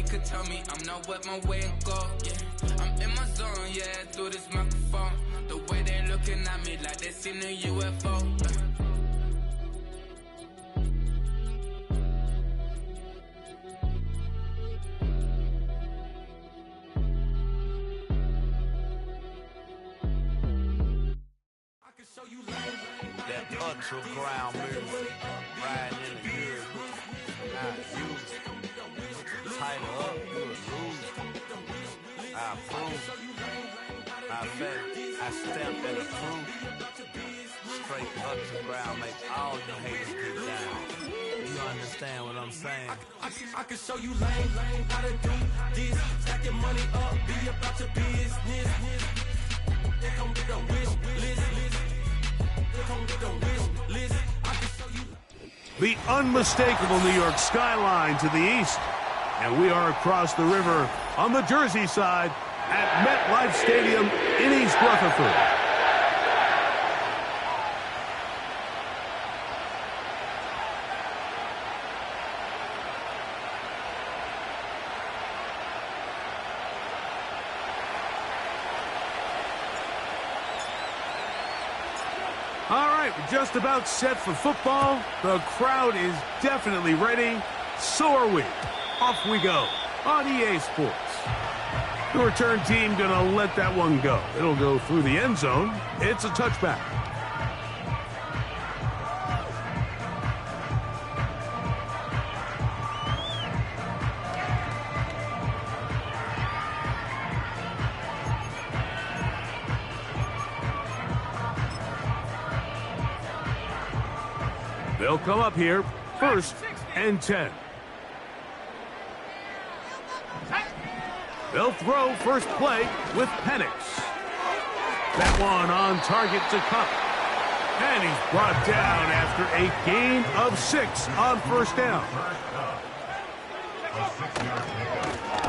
could tell me I'm not what my way and go. Yeah, I'm in my zone, yeah, through this microphone. The way they looking at me like they seen a UFO. That ultra ground music, riding in the good, I use it. Tighten up, good, lose. I approve. I bet I stamped and approved. Straight ultra ground makes all you haters get down. You understand what I'm saying? I can show you lame, how to do this. Stack your money up, be about your business. They come with a wish list. The unmistakable New York skyline to the east. And we are across the river on the Jersey side at MetLife Stadium in East Rutherford. All right, we're just about set for football. The crowd is definitely ready. So are we. Off we go on EA Sports. The return team gonna let that one go. It'll go through the end zone. It's a touchback. They'll come up here, 1st and 10. They'll throw first play with Penix. That one on target to Kupp. And he's brought down after a gain of 6 on 1st down.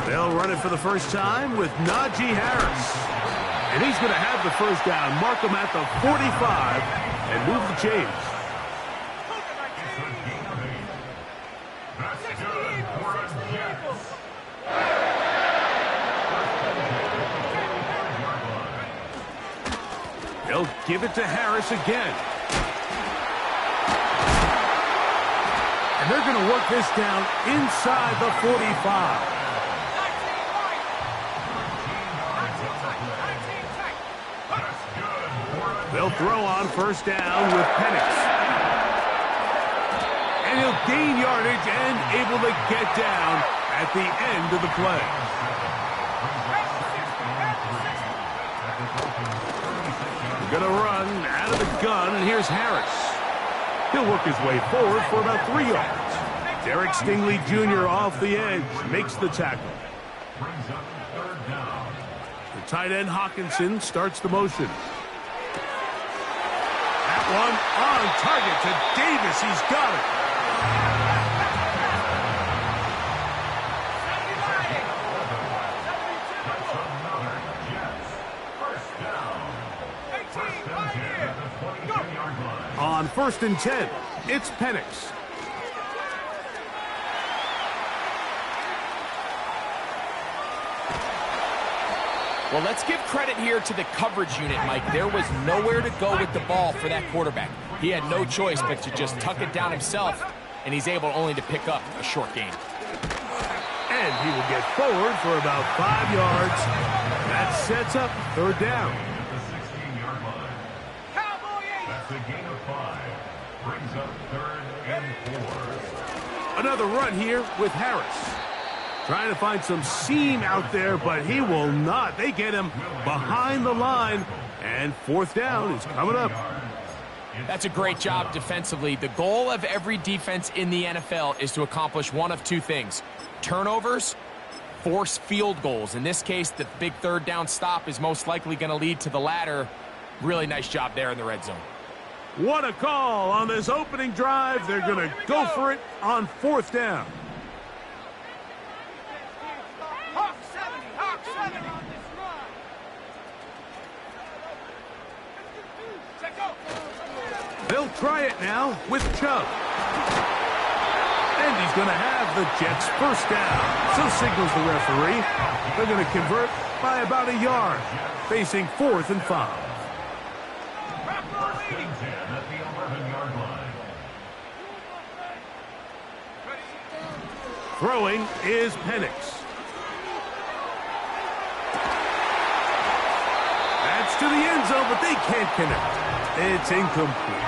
They'll run it for the first time with Najee Harris. And he's going to have the 1st down, mark him at the 45, and move the chains. They'll give it to Harris again. And they're going to work this down inside the 45. They'll throw on 1st down with Penix. And he'll gain yardage and able to get down at the end of the play. Gonna run out of the gun, and here's Harris. He'll work his way forward for about 3 yards. Derek Stingley Jr. off the edge makes the tackle. The tight end Hawkinson starts the motion. That one on target to Davis. He's got it. On 1st and 10, it's Penix. Well, let's give credit here to the coverage unit, Mike. There was nowhere to go with the ball for that quarterback. He had no choice but to just tuck it down himself, and he's able only to pick up a short gain. And he will get forward for about 5 yards. That sets up 3rd down. That's a gain of 5. Brings up 3rd and 4. Another run here with Harris. Trying to find some seam out there, but he will not. They get him behind the line, and 4th down is coming up. That's a great job defensively. The goal of every defense in the NFL is to accomplish one of 2 things. Turnovers, force field goals. In this case, the big 3rd down stop is most likely going to lead to the latter. Really nice job there in the red zone. What a call on this opening drive. They're going to go for it on 4th down. They'll try it now with Chubb. And he's going to have the Jets first down. So signals the referee. They're going to convert by about a yard, facing 4th and 5. First and 10 at the 11-yard line. Throwing is Penix. That's to the end zone, but they can't connect. It's incomplete.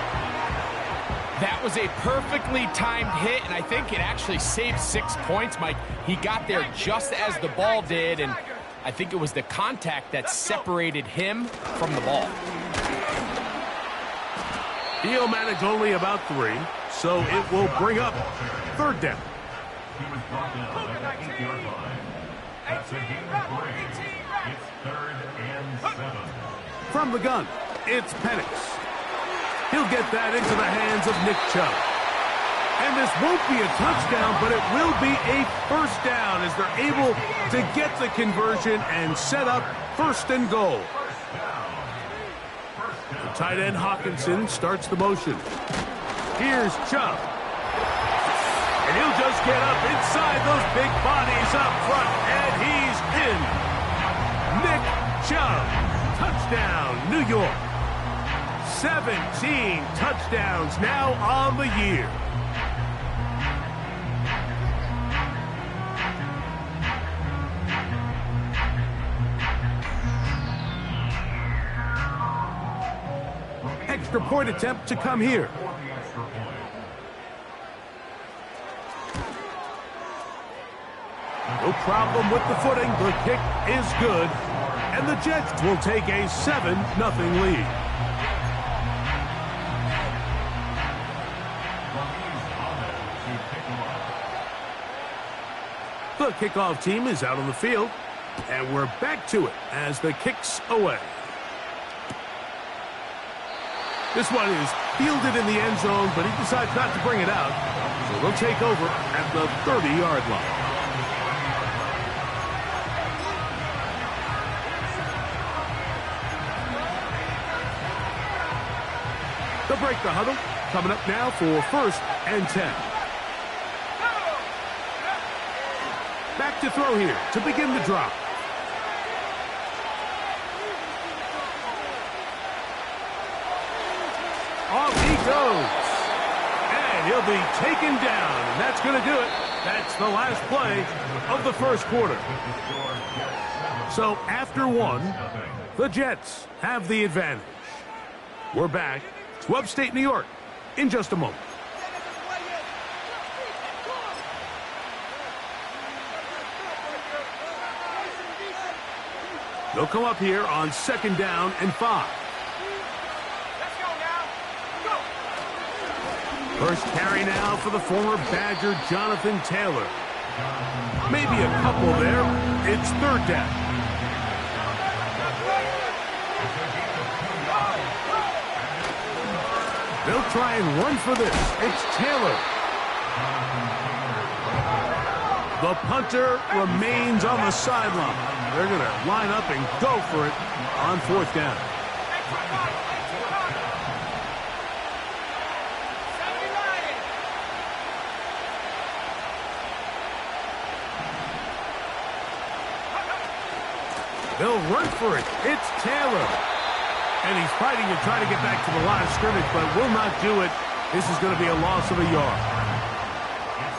That was a perfectly timed hit, and I think it actually saved 6 points, Mike. He got there just as the ball did, and I think it was the contact that separated him from the ball. He'll manage only about 3, so it will bring up 3rd down. He was brought down at the 8-yard line. That's a gain of 3. It's 3rd and 7. From the gun, it's Penix. He'll get that into the hands of Nick Chubb. And this won't be a touchdown, but it will be a first down as they're able to get the conversion and set up 1st and goal. The tight end Hawkinson starts the motion. Here's Chubb. And he'll just get up inside those big bodies up front, and he's in. Nick Chubb. Touchdown, New York. 17 touchdowns now on the year. Extra point attempt to come here. No problem with the footing. The kick is good. And the Jets will take a 7-0 lead. The kickoff team is out on the field, and we're back to it as the kick's away. This one is fielded in the end zone, but he decides not to bring it out, so they'll take over at the 30-yard line. They'll break the huddle, coming up now for 1st and 10. Back to throw here to begin the drop. Off he goes. And he'll be taken down. And that's going to do it. That's the last play of the first quarter. So after 1, the Jets have the advantage. We're back to upstate New York in just a moment. They'll come up here on 2nd down and 5. First carry now for the former Badger Jonathan Taylor. Maybe a couple there. It's 3rd down. They'll try and run for this. It's Taylor. The punter remains on the sideline. They're going to line up and go for it on 4th down. They'll run for it. It's Taylor. And he's fighting and trying to get back to the line of scrimmage, but will not do it. This is going to be a loss of a yard.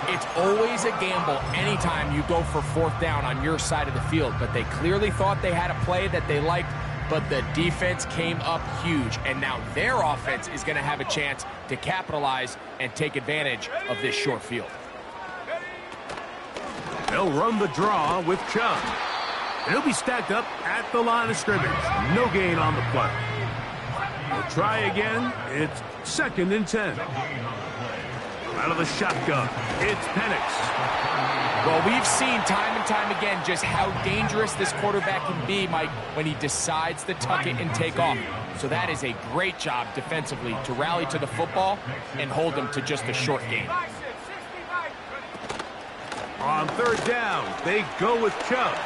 It's always a gamble anytime you go for 4th down on your side of the field, but they clearly thought they had a play that they liked, but the defense came up huge, and now their offense is going to have a chance to capitalize and take advantage of this short field. They'll run the draw with Chubb. He'll be stacked up at the line of scrimmage. No gain on the play. They'll try again. It's 2nd and 10. Out of the shotgun, it's Penix. Well, we've seen time and time again just how dangerous this quarterback can be, Mike, when he decides to tuck it and take off. So that is a great job defensively to rally to the football and hold him to just a short gain. On 3rd down, they go with Chubb.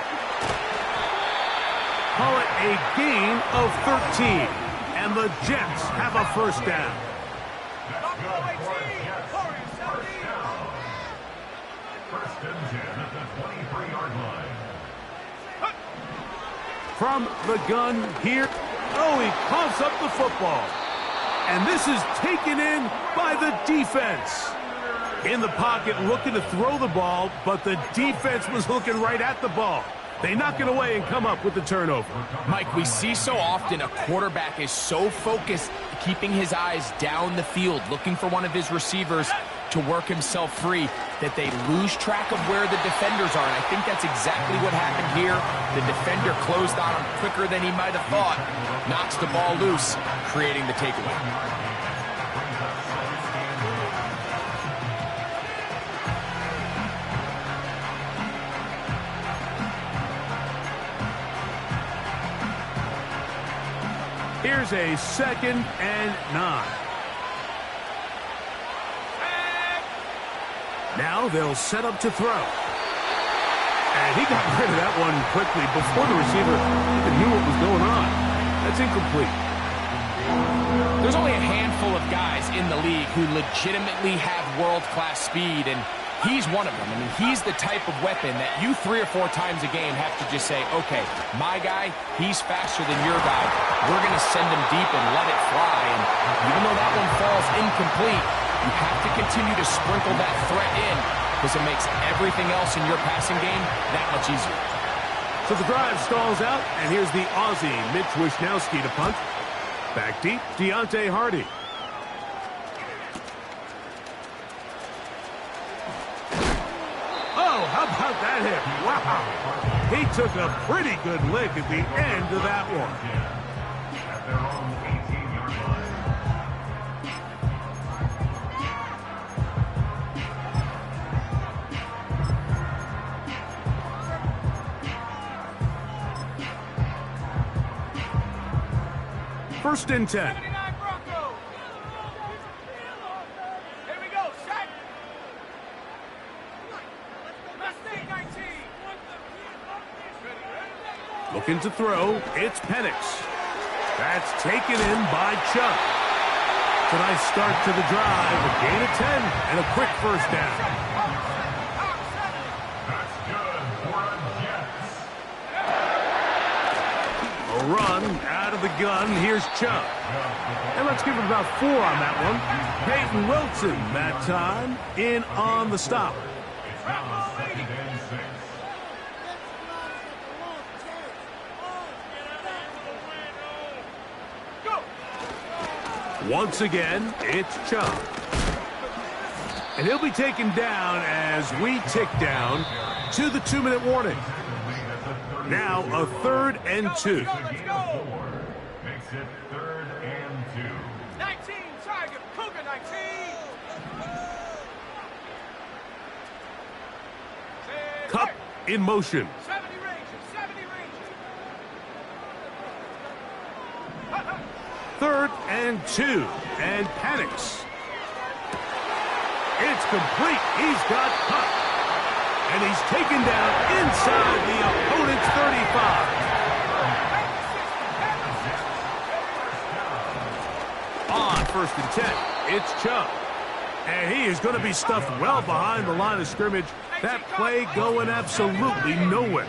Call it a gain of 13. And the Jets have a first down. from the gun here. Oh, he coughs up the football. And this is taken in by the defense. In the pocket, looking to throw the ball, but the defense was looking right at the ball. They knock it away and come up with the turnover. Mike, we see so often a quarterback is so focused, keeping his eyes down the field, looking for one of his receivers to work himself free, that they lose track of where the defenders are. And I think that's exactly what happened here. The defender closed on him quicker than he might have thought, knocks the ball loose, creating the takeaway. Here's a 2nd and 9. Now they'll set up to throw. And he got rid of that one quickly before the receiver even knew what was going on. That's incomplete. There's only a handful of guys in the league who legitimately have world-class speed, and he's one of them. I mean, he's the type of weapon that you 3 or 4 times a game have to just say, okay, my guy, he's faster than your guy. We're going to send him deep and let it fly. And even though that one falls incomplete, you have to continue to sprinkle that threat in because it makes everything else in your passing game that much easier. So the drive stalls out, and here's the Aussie, Mitch Wishnowsky, to punt. Back deep, Deontay Hardy. Oh, how about that hit? Wow. He took a pretty good lick at the end of that one. At their own 18-yard line. First and 10. Looking to throw, it's Penix. That's taken in by Chubb. It's a nice start to the drive, a gain of 10, and a quick first down. That's good for the Jets. A run out of the gun, here's Chubb. And let's give him about 4 on that one. Peyton Wilson that time, in on the stop. It's now 2nd and 6. Once again, it's Chubb. And he'll be taken down as we tick down to the 2-minute warning. Now a 3rd and 2. Makes it 3rd and 2. 19, Tiger, Cougar 19. Cup in motion. 70 Rangers, 70 Rangers. 3rd and 2. And Penix. It's complete. He's got Cup. And he's taken down inside the opponent's 35. On 1st and 10, it's Chubb. And he is going to be stuffed well behind the line of scrimmage. That play going absolutely nowhere.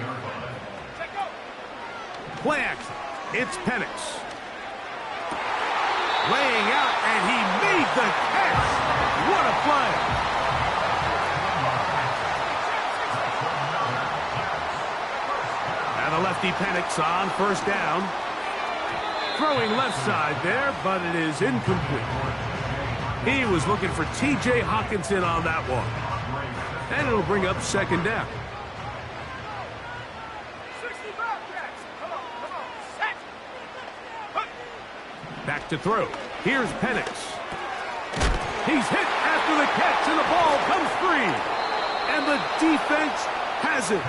Play action. It's Penix. Laying out, and he made the catch. What a play. And a lefty Penix on 1st down. Throwing left side there, but it is incomplete. He was looking for T.J. Hockenson on that one. And it'll bring up 2nd down. 60 Bobcats. Come on, set. Back to throw. Here's Penix. He's hit after the catch, and the ball comes free. And the defense has it.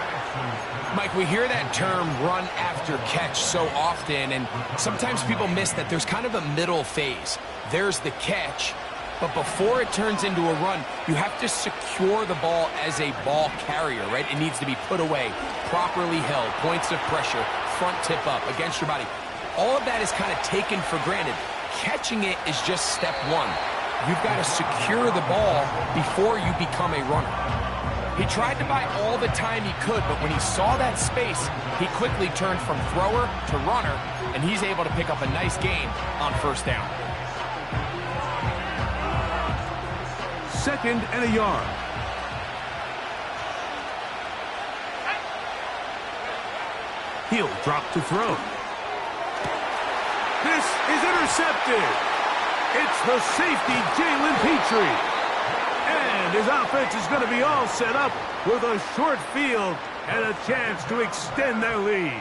Mike, we hear that term run after catch so often, and sometimes people miss that there's kind of a middle phase. There's the catch, but before it turns into a run, you have to secure the ball as a ball carrier, right? It needs to be put away, properly held, points of pressure, front tip up against your body. All of that is kind of taken for granted. Catching it is just step 1. You've got to secure the ball before you become a runner. He tried to buy all the time he could, but when he saw that space, he quickly turned from thrower to runner, and he's able to pick up a nice gain on first down. 2nd and a yard. He'll drop to throw. This is intercepted. It's the safety, Jalen Petrie. And his offense is going to be all set up with a short field and a chance to extend their lead.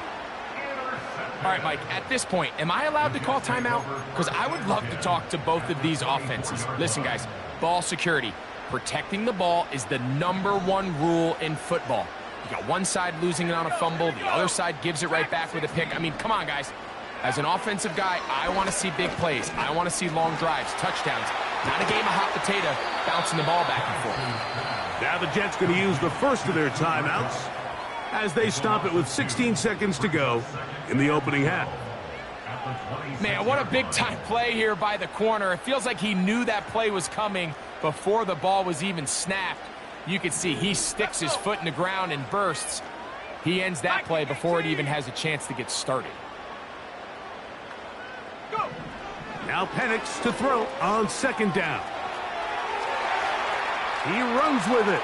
All right, Mike, at this point, am I allowed to call timeout? Because I would love to talk to both of these offenses. Listen, guys, ball security. Protecting the ball is the #1 rule in football. You got one side losing it on a fumble, the other side gives it right back with a pick. I mean, come on, guys. As an offensive guy, I want to see big plays. I want to see long drives, touchdowns. Not a game of hot potato, bouncing the ball back and forth. Now the Jets going to use the first of their timeouts as they stop it with 16 seconds to go in the opening half. Man, what a big-time play here by the corner. It feels like he knew that play was coming before the ball was even snapped. You can see he sticks his foot in the ground and bursts. He ends that play before it even has a chance to get started. Now Penix to throw on 2nd down. He runs with it.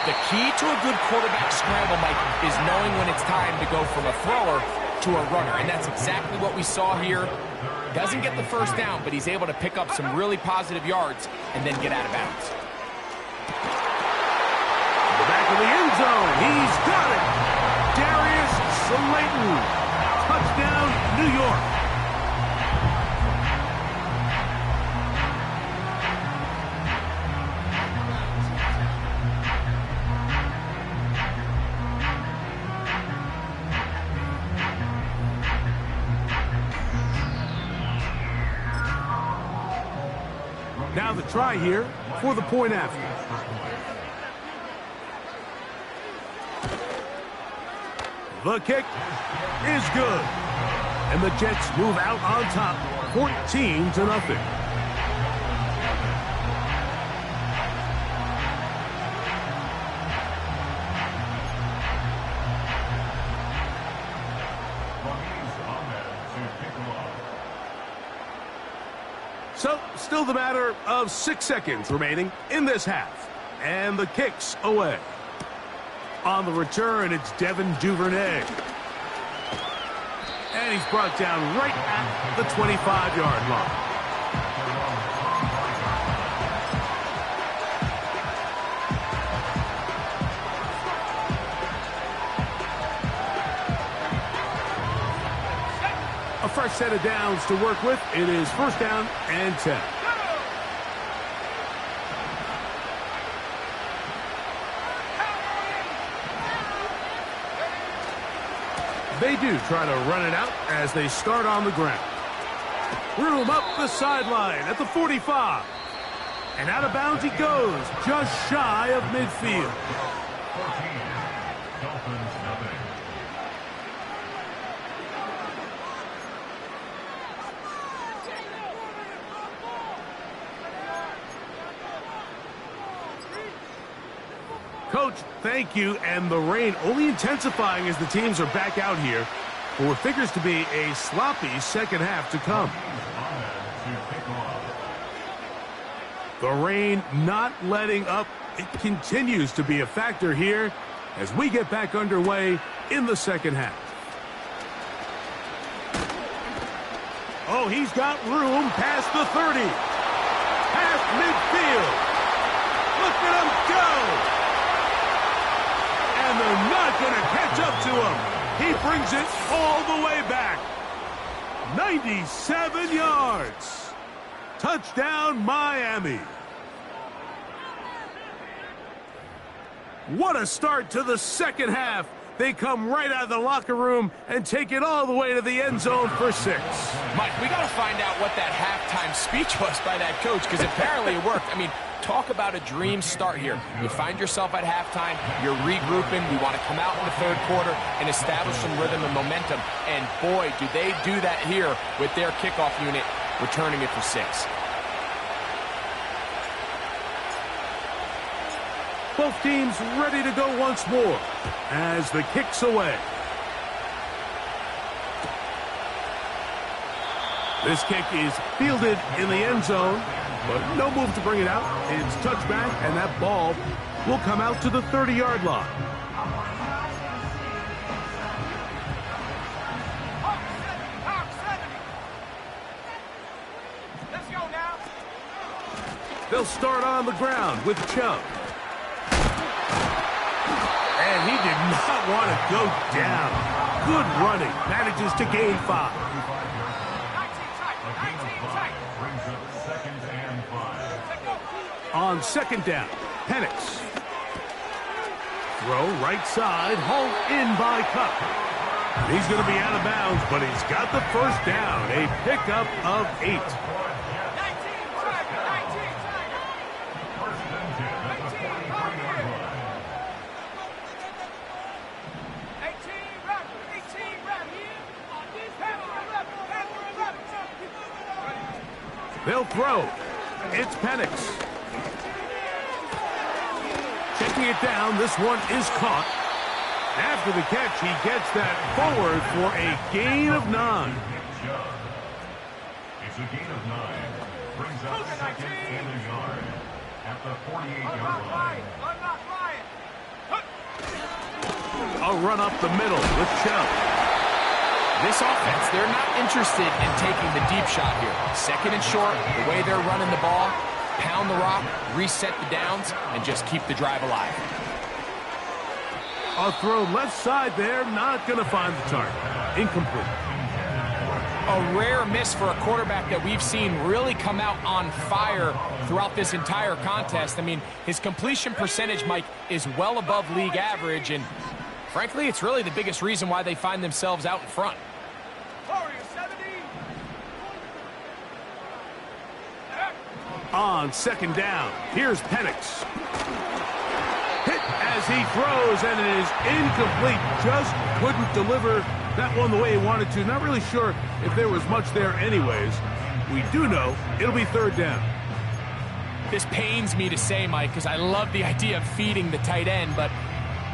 The key to a good quarterback scramble, Mike, is knowing when it's time to go from a thrower to a runner, and that's exactly what we saw here. Doesn't get the first down, but he's able to pick up some really positive yards and then get out of bounds. The back of the end zone. He's got it. Darius Slayton. Touchdown, New York. Now the try here for the point after. The kick is good. And the Jets move out on top, 14-0. So, still the matter of 6 seconds remaining in this half. And the kick's away. On the return, it's Devin Duvernay. And he's brought down right at the 25-yard line. A fresh set of downs to work with. It is 1st down and 10. They do try to run it out as they start on the ground. Room up the sideline at the 45. And out of bounds he goes, just shy of midfield. 14, Dolphins nothing. Coach, thank you. And the rain only intensifying as the teams are back out here for what figures to be a sloppy second half to come. The rain not letting up. It continues to be a factor here as we get back underway in the second half. Oh, he's got room past the 30. Past midfield. Look at him go. And they're not going to catch up to him. He brings it all the way back. 97 yards. Touchdown, Miami. What a start to the second half. They come right out of the locker room and take it all the way to the end zone for 6. Mike, we got to find out what that halftime speech was by that coach, because apparently it worked. I mean, talk about a dream start here. You find yourself at halftime, you're regrouping, we want to come out in the third quarter and establish some rhythm and momentum. And boy, do they do that here with their kickoff unit, returning it for 6. Both teams ready to go once more as the kick's away. This kick is fielded in the end zone, but no move to bring it out. It's touchback, and that ball will come out to the 30-yard line. They'll start on the ground with Chubb. And he did not want to go down. Good running. Manages to gain 5. On second down, Penix. Throw right side, hauled in by Kupp. He's going to be out of bounds, but he's got the first down. A pickup of 8. They'll throw. It's Penix. Checking it down. This one is caught. After the catch, he gets that forward for a gain of 9. It's a gain of 9. Brings up second and a yard at the 48-yard line. A run up the middle with Chubb. This offense, they're not interested in taking the deep shot here. Second and short, the way they're running the ball, pound the rock, reset the downs, and just keep the drive alive. A throw left side there, not going to find the target. Incomplete. A rare miss for a quarterback that we've seen really come out on fire throughout this entire contest. I mean, his completion percentage, Mike, is well above league average, and frankly, it's really the biggest reason why they find themselves out in front. On second down, here's Penix. Hit as he throws, and it is incomplete. Just couldn't deliver that one the way he wanted to. Not really sure if there was much there anyways. We do know it'll be third down. This pains me to say, Mike, because I love the idea of feeding the tight end, but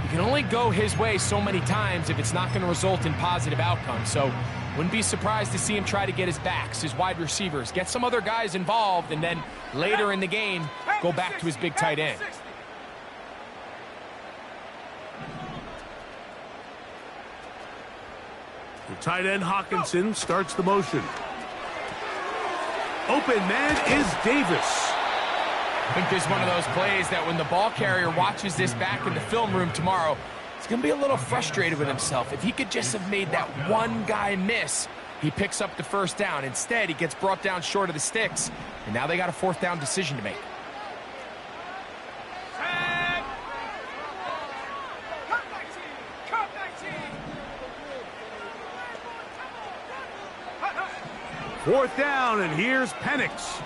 you can only go his way so many times if it's not going to result in positive outcomes. So wouldn't be surprised to see him try to get his backs, his wide receivers, get some other guys involved, and then later in the game, go back to his big tight end. The tight end Hawkinson starts the motion. Open man is Davis. I think this is one of those plays that when the ball carrier watches this back in the film room tomorrow, he's going to be a little frustrated with himself. If he could just have made that one guy miss, he picks up the first down. Instead, he gets brought down short of the sticks, and now they got a fourth down decision to make. Fourth down, and here's Penix.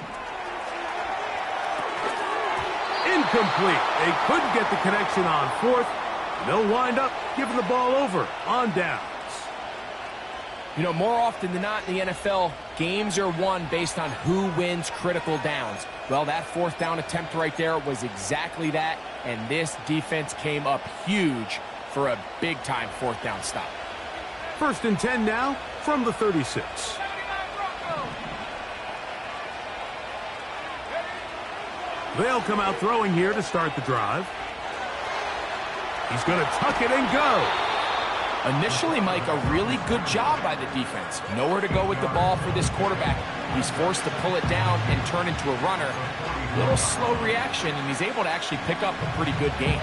Incomplete. They couldn't get the connection on fourth. They'll wind up giving the ball over on downs. You know, more often than not in the NFL, games are won based on who wins critical downs. Well, that fourth down attempt right there was exactly that, and this defense came up huge for a big-time fourth down stop. First and 10 now from the 36. They'll come out throwing here to start the drive. He's going to tuck it and go. Initially, Mike, a really good job by the defense. Nowhere to go with the ball for this quarterback. He's forced to pull it down and turn into a runner. A little slow reaction, and he's able to actually pick up a pretty good game.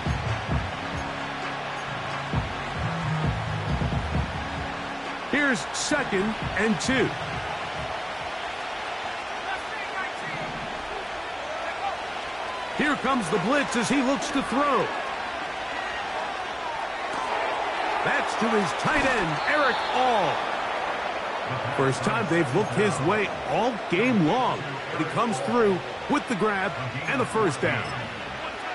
Here's second and 2. Here comes the blitz as he looks to throw. That's to his tight end, Eric All. First time they've looked his way all game long, but he comes through with the grab and a first down.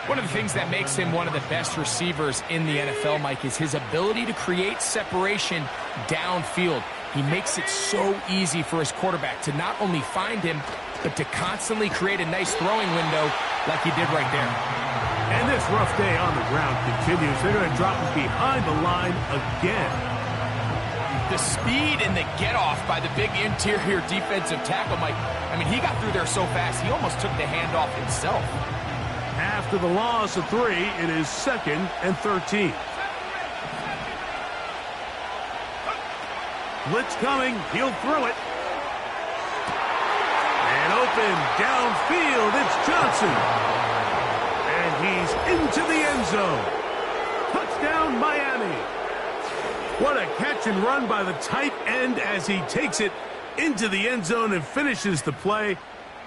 One of the things that makes him one of the best receivers in the NFL, Mike, is his ability to create separation downfield. He makes it so easy for his quarterback to not only find him, but to constantly create a nice throwing window like he did right there. And this rough day on the ground continues. They're going to drop him behind the line again. The speed and the get-off by the big interior defensive tackle, Mike. I mean, he got through there so fast, he almost took the handoff himself. After the loss of 3, it is 2nd and 13. Blitz coming. He'll throw it. And open downfield. It's Johnson. And he's into the end zone. Touchdown, Miami. What a catch and run by the tight end as he takes it into the end zone and finishes the play.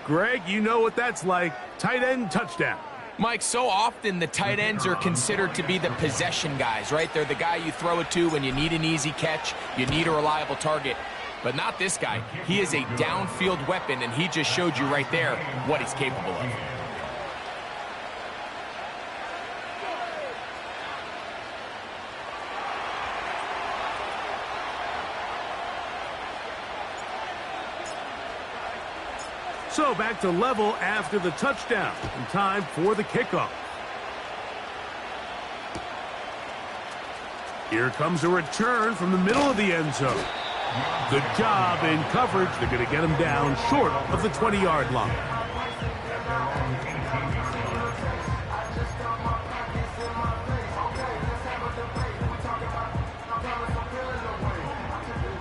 Greg, you know what that's like. Tight end touchdown. Mike, so often the tight ends are considered to be the possession guys, right? They're the guy you throw it to when you need an easy catch, you need a reliable target. But not this guy. He is a downfield weapon, and he just showed you right there what he's capable of. So back to level after the touchdown. And time for the kickoff. Here comes a return from the middle of the end zone. Good job in coverage. They're going to get him down short of the 20-yard line.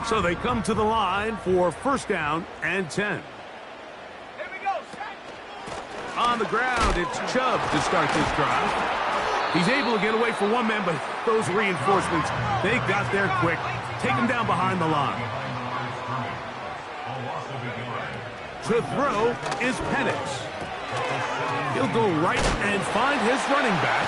So they come to the line for 1st down and 10. On the ground, it's Chubb to start this drive. He's able to get away from one man, but those reinforcements, they got there quick. Take him down behind the line. To throw is Penix. He'll go right and find his running back.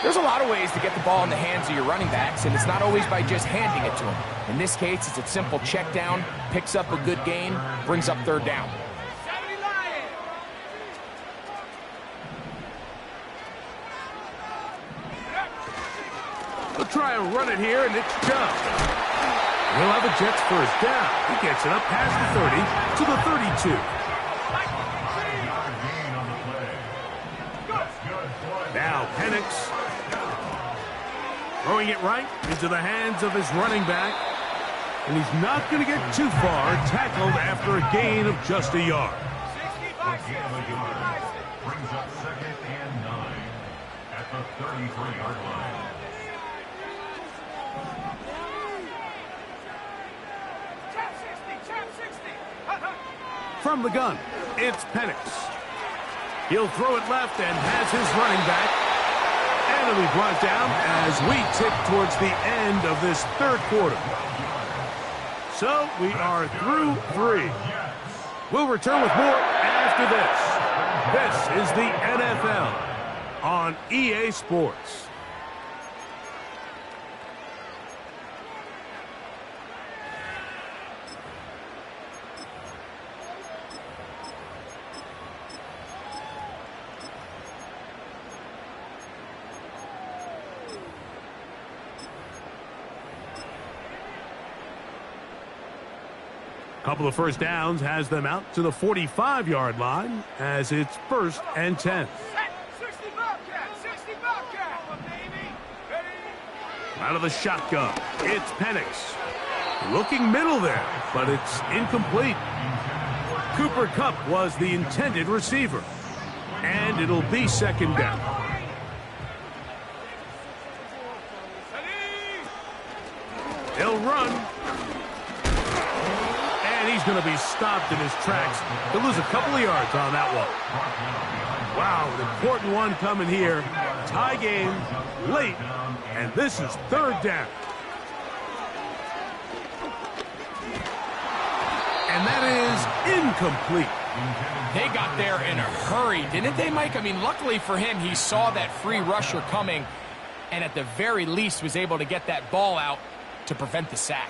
There's a lot of ways to get the ball in the hands of your running backs, and it's not always by just handing it to them. In this case, it's a simple check down, picks up a good gain, brings up 3rd down. They'll try and run it here, and it's Chubb. He'll have a Jets 1st down. He gets it up past the 30 to the 32. Now Penix throwing it right into the hands of his running back. And he's not going to get too far, tackled after a gain of just a yard. Brings up 2nd and 9 at the 33-yard line. From the gun, it's Penix. He'll throw it left and has his running back. And it'll be brought down as we tick towards the end of this 3rd quarter. So we are through 3. We'll return with more after this. This is the NFL on EA Sports. Couple of 1st downs has them out to the 45-yard line as it's 1st and 10. Out of the shotgun, it's Penix. Looking middle there, but it's incomplete. Cooper Kupp was the intended receiver. And it'll be 2nd down. He'll run. He's going to be stopped in his tracks. He'll lose a couple of yards on that one. Wow, an important one coming here. Tie game, late, and this is 3rd down. And that is incomplete. They got there in a hurry, didn't they, Mike? I mean, luckily for him, he saw that free rusher coming, and at the very least was able to get that ball out to prevent the sack.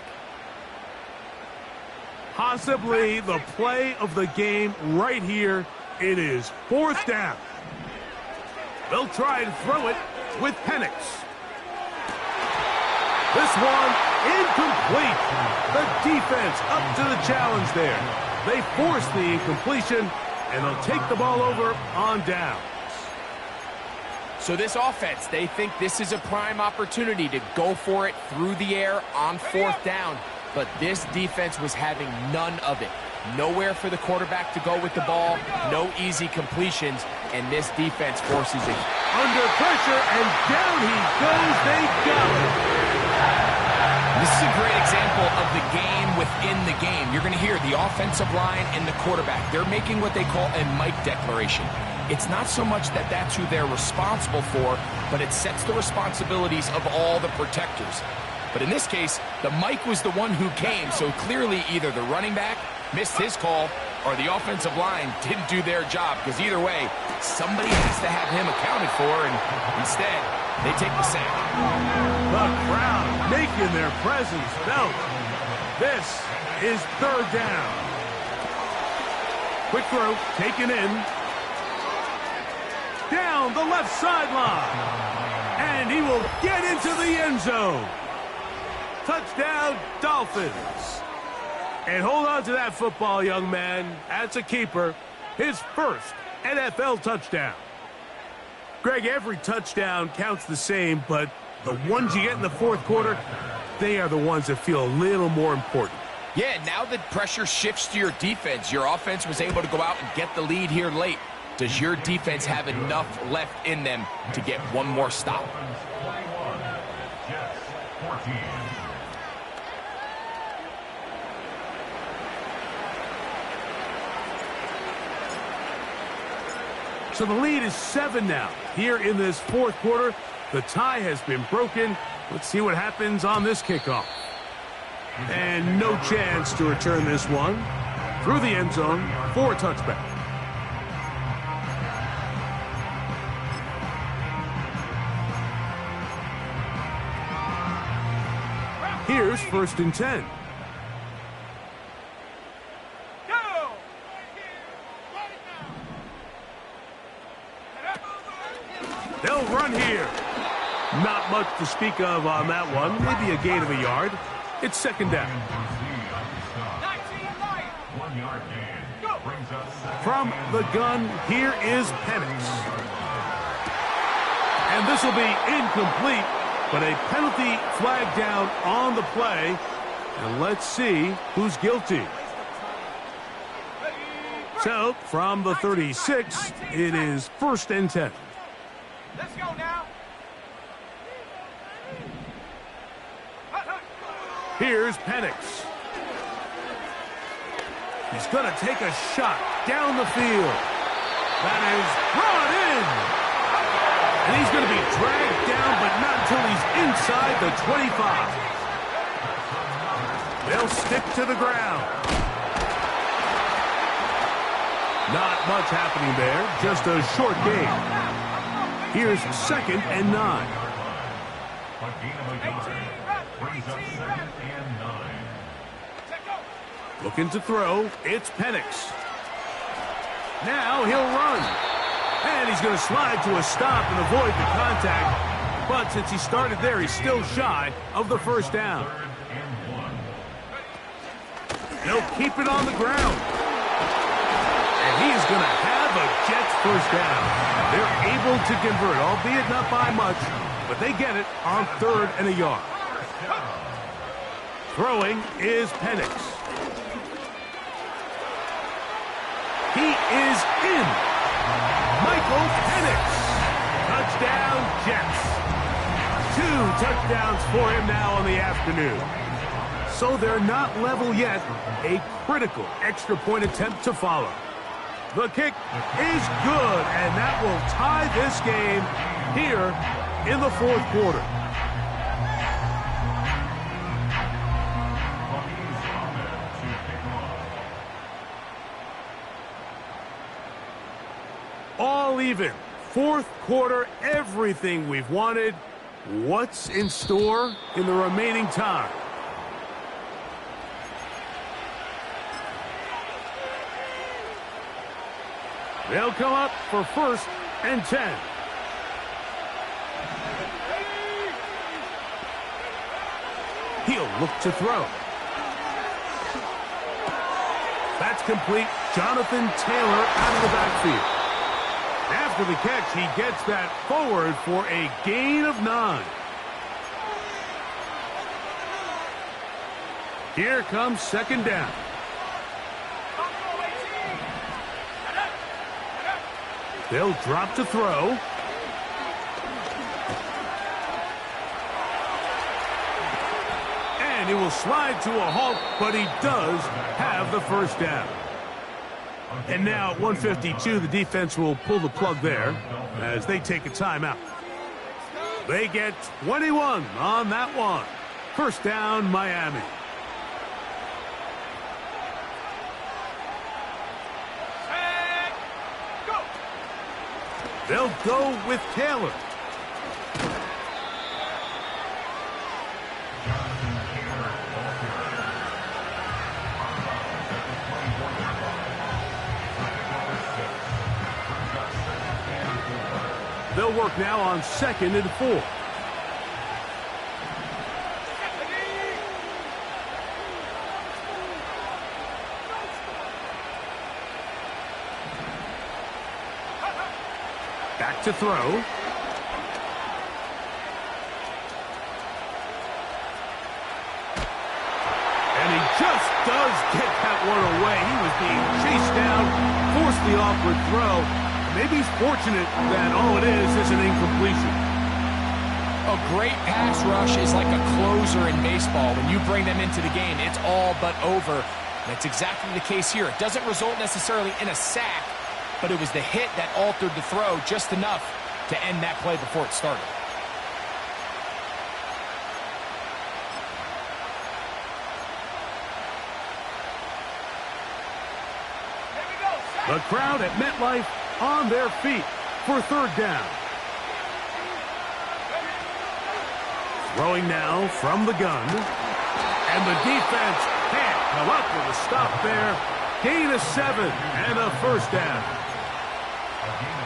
Possibly the play of the game right here. It is 4th down. They'll try and throw it with Penix. This one incomplete. The defense up to the challenge there. They force the incompletion, and they'll take the ball over on down. So this offense, they think this is a prime opportunity to go for it through the air on 4th down. But this defense was having none of it. Nowhere for the quarterback to go with the ball, no easy completions, and this defense forces it. Under pressure, and down he goes. They got it. This is a great example of the game within the game. You're going to hear the offensive line and the quarterback. They're making what they call a Mike declaration. It's not so much that that's who they're responsible for, but it sets the responsibilities of all the protectors. But in this case, the Mike was the one who came, so clearly either the running back missed his call or the offensive line didn't do their job, because either way, somebody has to have him accounted for, and instead, they take the sack. The crowd making their presence felt. This is 3rd down. Quick throw, taken in. Down the left sideline. And he will get into the end zone. Touchdown, Dolphins. And hold on to that football, young man. That's a keeper. His first NFL touchdown. Greg, every touchdown counts the same, but the ones you get in the 4th quarter, they are the ones that feel a little more important. Yeah, now the pressure shifts to your defense. Your offense was able to go out and get the lead here late. Does your defense have enough left in them to get one more stop? 21, Jets 14. So the lead is 7 now. Here in this 4th quarter, the tie has been broken. Let's see what happens on this kickoff. And no chance to return this one. Through the end zone for a touchback. Here's 1st and 10. They'll run here. Not much to speak of on that one. Maybe a gain of a yard. It's 2nd down. 1 yard gain. Brings up 2nd. From the gun, here is Penix. And this will be incomplete, but a penalty flag down on the play. And let's see who's guilty. So, from the 36, it is 1st and 10. Let's go now. Here's Penix. He's going to take a shot down the field. That is brought in. And he's going to be dragged down, but not until he's inside the 25. They'll stick to the ground. Not much happening there, just a short gain. Here's 2nd and 9. A gain of a yard. Brings up 2nd and 9. Looking to throw, it's Penix. Now he'll run. And he's going to slide to a stop and avoid the contact. But since he started there, he's still shy of the 1st down. 3rd and 1. They'll keep it on the ground. And he's going to have a Jets 1st down. They're able to convert, albeit not by much, but they get it on 3rd and a yard. Throwing is Penix. He is in. Michael Penix. Touchdown, Jets. 2 touchdowns for him now on the afternoon. So they're not level yet. A critical extra point attempt to follow. The kick is good, and that will tie this game here in the 4th quarter. All even. 4th quarter, everything we've wanted. What's in store in the remaining time? They'll come up for 1st and 10. He'll look to throw. That's complete. Jonathan Taylor out of the backfield. After the catch, he gets that forward for a gain of 9. Here comes second down. They'll drop to throw. And he will slide to a halt, but he does have the first down. And now at 1:52, the defense will pull the plug there as they take a timeout. They get 21 on that one. First down, Miami. They'll go with Taylor. They'll work now on 2nd and 4. Back to throw. And he just does get that one away. He was being chased down, forced the awkward throw. Maybe he's fortunate that all it is an incompletion. A great pass rush is like a closer in baseball. When you bring them into the game, it's all but over. That's exactly the case here. It doesn't result necessarily in a sack, but it was the hit that altered the throw just enough to end that play before it started. The crowd at MetLife on their feet for third down. Throwing now from the gun. And the defense can't come up with a stop there. Gain of 7 and a first down.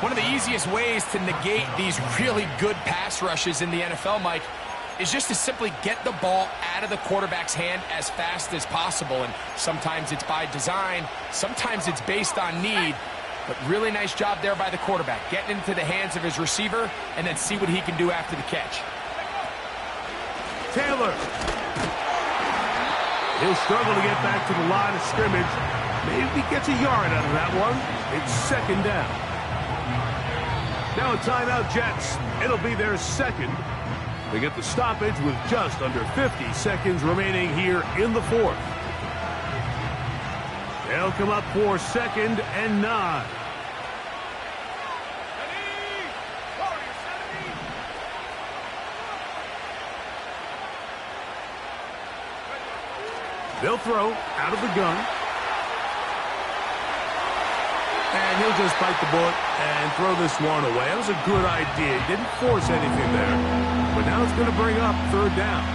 One of the easiest ways to negate these really good pass rushes in the NFL, Mike, is just to simply get the ball out of the quarterback's hand as fast as possible. And sometimes it's by design, sometimes it's based on need. But really nice job there by the quarterback, getting into the hands of his receiver and then see what he can do after the catch. Taylor. He'll struggle to get back to the line of scrimmage. Maybe gets a yard out of that one. It's second down. Now a timeout, Jets. It'll be their second. They get the stoppage with just under 50 seconds remaining here in the fourth. They'll come up for 2nd and 9. They'll throw out of the gun. And he'll just bite the bullet and throw this one away. That was a good idea. He didn't force anything there. But now it's going to bring up third down.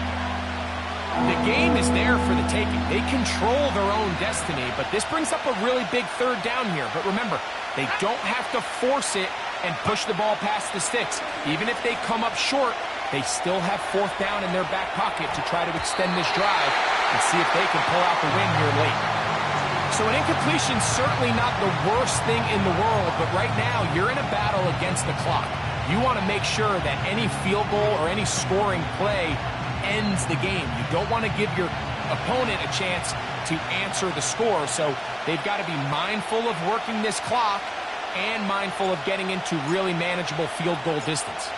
The game is there for the taking. They control their own destiny, but this brings up a really big third down here. But remember, they don't have to force it and push the ball past the sticks. Even if they come up short, they still have 4th down in their back pocket to try to extend this drive and see if they can pull out the win here late. So an incompletion's certainly not the worst thing in the world, but right now you're in a battle against the clock. You want to make sure that any field goal or any scoring play ends the game. You don't want to give your opponent a chance to answer the score, so they've got to be mindful of working this clock and mindful of getting into really manageable field goal distance.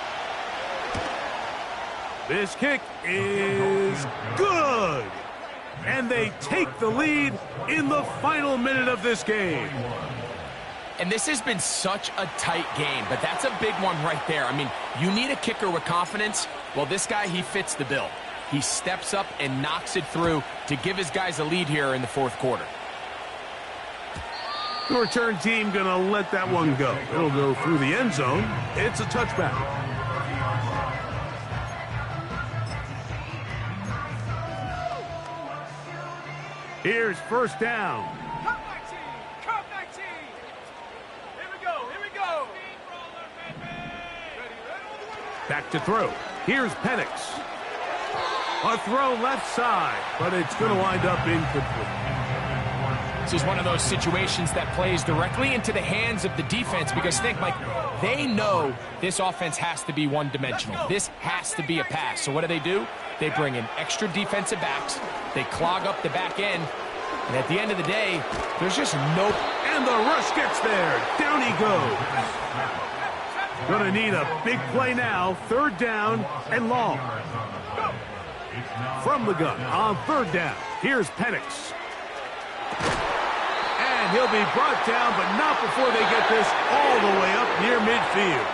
This kick is good. And they take the lead in the final minute of this game. And this has been such a tight game, but that's a big one right there. I mean, you need a kicker with confidence. Well, this guy, he fits the bill. He steps up and knocks it through to give his guys a lead here in the fourth quarter. The return team going to let that one go. It'll go through the end zone. It's a touchback. Here's first down. Come 19! Come 19! Here we go! Here we go! Back to throw. Here's Penix. A throw left side, but it's going to wind up incomplete. offense is one of those situations that plays directly into the hands of the defense because think, Mike, they know this offense has to be one-dimensional. This has to be a pass. So what do? They bring in extra defensive backs. They clog up the back end. And at the end of the day, there's just no... And the rush gets there. Down he goes. Gonna need a big play now. 3rd down and long. From the gun on 3rd down. Here's Penix. And he'll be brought down, but not before they get this all the way up near midfield.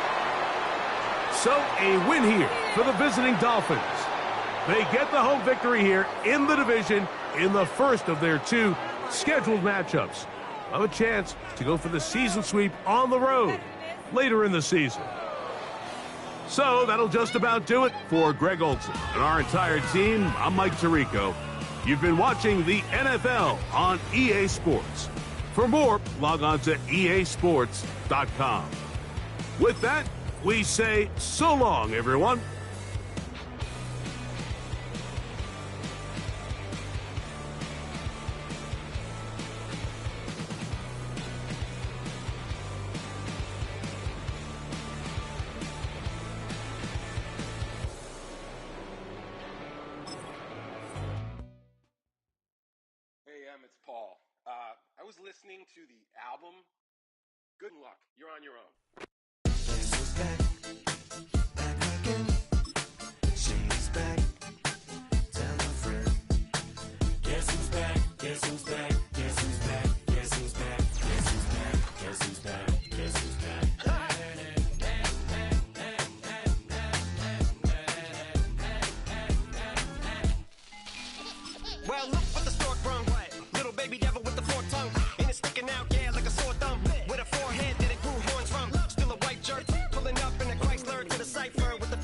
So a win here for the visiting Dolphins. They get the home victory here in the division in the first of their 2 scheduled matchups. Have a chance to go for the season sweep on the road later in the season. So that'll just about do it for Greg Olsen and our entire team. I'm Mike Tirico. You've been watching the NFL on EA Sports. For more, log on to easports.com. With that, we say so long, everyone. It's Paul. I was listening to the album. Good luck. You're on your own. Guess who's back? Back again. She's back. Tell a friend. Guess who's back? Guess who's back? Guess who's back? Guess who's back? Guess who's back? Guess who's back? Guess who's back? Well, look what the stork brung. Little baby devil with the forked tongue. And it's sticking out, yeah, like a sore thumb. With a forehead that it grew horns from. Still a white jerk. Pulling up in a Chrysler to the cypher with the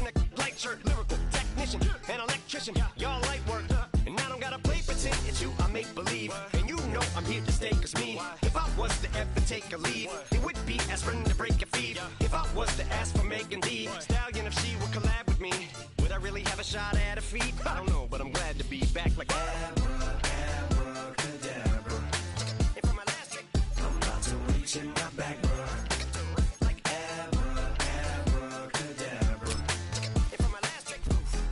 in a light shirt. Lyrical technician, an electrician. Y'all light work. And I don't gotta play pretend. It's you, I make believe. And you know I'm here to stay, cause me, if I was to ever take a lead, it would be aspirin to break your feet. If I was to ask for Megan D Stallion, if she would collab with me, would I really have a shot at her feet? I don't know, but I'm glad to be back like abracadabra. And for my last trick, I'm about to reach in my back, bro. Like abracadabra. And for my last trick,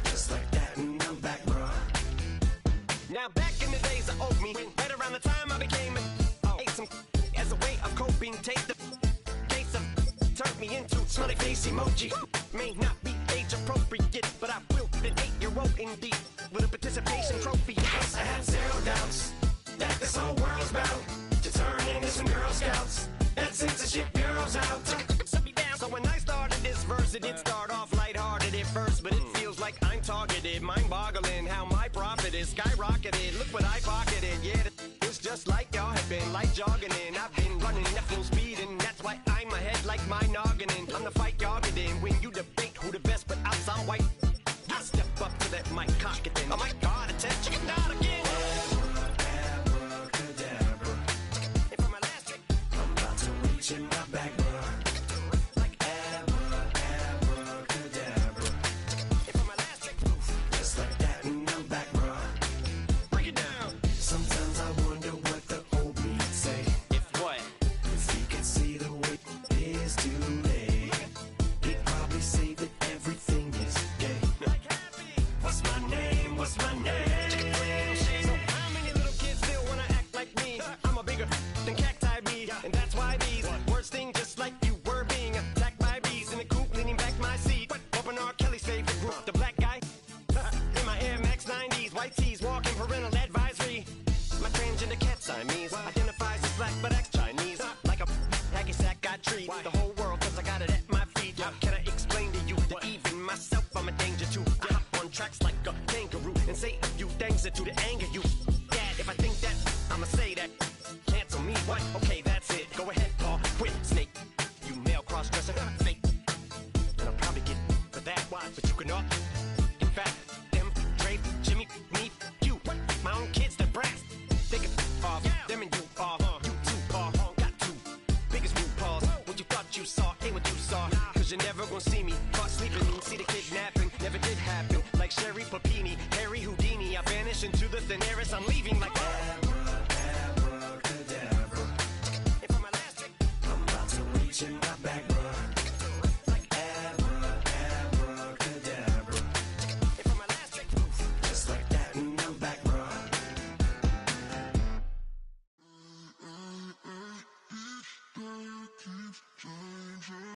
just like that, and I'm back, bro. Now back in the days of old me, right around the time I became ate some as a way of coping. Take the case of turned me into smiley face emoji. May not be age appropriate, but I will be an 8-year-old indeed with a participation trophy. Yes, I have zero doubts that this whole world's bound to turn into some Girl Scouts. That censorship bureau's out. So when I started this verse, it did start off lighthearted at first, but it feels like I'm targeted, mind-boggling how my profit is skyrocketed. Look what I pocketed, yeah, it's just like y'all have been like jogging in. I've been running at full speed, and that's why I'm ahead like my noggin. I'm the fight y'all get in when you debate who the best, but I'm some white. I step up to that mic, cock it in. Oh my God, attention, chicken out again. Abracadabra. And for my last trick, I'm about to reach in my back, bro. Like abracadabra. And for my last trick, just like that, and I'm back, bro. Break it down. Sometimes I wonder what the old me would say. If what? If he could see the way it is today, he'd probably say that everything is gay. What's my name? What's my name? So how many little kids still wanna act like me? I'm a bigger than cacti bee, and that's why these words sting just like you were being attacked by bees in the coop, leaning back my seat. Open R. Kelly's favorite group, the black guy. In my Air Max 90s, white tees, walking parental advisory. My transgender cat Siamese identifies as black but acts Chinese. Like a hacky sack I treat the whole world cause I got it at my feet. How can I explain to you that even myself I'm a danger to? I hop on tracks like a kangaroo and say a few things that do to anger you. Dad, if I think that, I'ma say that. Cancel me, what? Okay, that's it. Go ahead, Paul. Quit, snake. You male cross-dresser, fake. And I'll probably get for that, but you can not. In fact, them, Dre, Jimmy, me, you. My own kids, they're brass. They can off, them and you off. You too, Paul, got two. Biggest root paws. What you thought you saw ain't what you saw. Cause you're never gonna see me